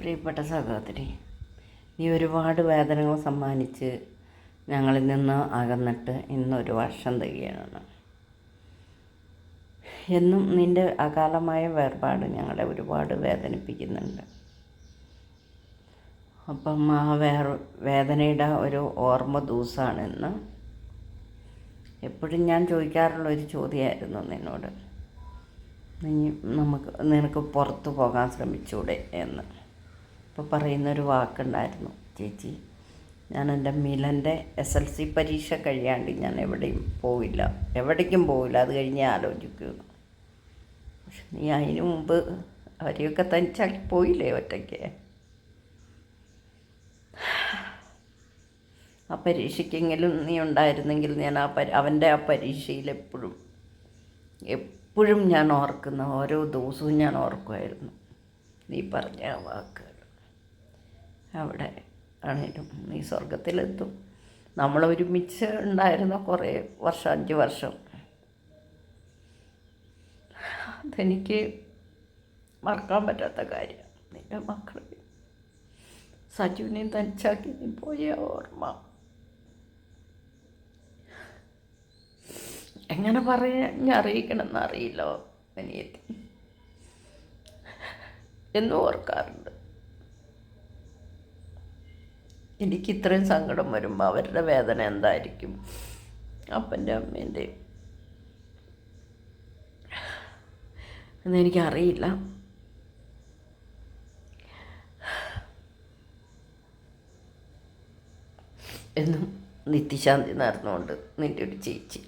പ്രിയപ്പെട്ട സഹോദരി, നീ ഒരുപാട് വേദനകൾ സമ്മാനിച്ച് ഞങ്ങളിൽ നിന്ന് അകന്നിട്ട് ഇന്നൊരു വർഷം തികയാണ്. എന്നും നിൻ്റെ അകാലമായ വേർപാട് ഞങ്ങളെ ഒരുപാട് വേദനിപ്പിക്കുന്നുണ്ട്. അപ്പം ആ വേദനയുടെ ഒരു ഓർമ്മ ദിവസമാണിന്ന്. എപ്പോഴും ഞാൻ ചോദിക്കാറുള്ള ഒരു ചോദ്യമായിരുന്നു നിന്നോട്, നിനക്ക് പുറത്തു പോകാൻ ശ്രമിച്ചൂടെ എന്ന്. അപ്പോൾ പറയുന്നൊരു വാക്കുണ്ടായിരുന്നു, ചേച്ചി, ഞാൻ എൻ്റെ മിലൻ്റെ SLC പരീക്ഷ കഴിയാണ്ട് ഞാൻ എവിടേക്കും പോവില്ല, അത് കഴിഞ്ഞ് ആലോചിക്കൂ. പക്ഷെ നീ അതിന് മുമ്പ് അവരെയൊക്കെ തനിച്ചാക്കി പോയില്ലേ ഒറ്റയ്ക്ക്? ആ പരീക്ഷയ്ക്കെങ്കിലും നീ ഉണ്ടായിരുന്നെങ്കിൽ ഞാൻ അവൻ്റെ ആ പരീക്ഷയിൽ എപ്പോഴും ഞാൻ ഓർക്കുന്ന ഓരോ ദിവസവും ഞാൻ ഓർക്കുമായിരുന്നു നീ പറഞ്ഞ ആ വാക്കുകൾ. അവിടെ ആണേലും നീ സ്വർഗത്തിലെത്തും. നമ്മൾ ഒരുമിച്ച് ഉണ്ടായിരുന്ന കുറേ വർഷം, 5 വർഷം, അതെനിക്ക് മറക്കാൻ പറ്റാത്ത കാര്യം. നിൻ്റെ മക്കളെ സജുവിനെയും തനിച്ചാക്കി നീ പോയ ഓർമ്മ എങ്ങനെ അറിയിക്കണമെന്ന് അറിയില്ലോ അനിയത്തി. എന്നും ഓർക്കാറുണ്ട്. എനിക്കിത്രയും സങ്കടം വരുമ്പോൾ അവരുടെ വേദന എന്തായിരിക്കും, അപ്പൻ്റെ അമ്മേൻ്റെയും എന്നെനിക്കറിയില്ല. എന്നും നിത്യശാന്തി നേർന്നുകൊണ്ട് നിൻ്റെ ഒരു ചേച്ചി.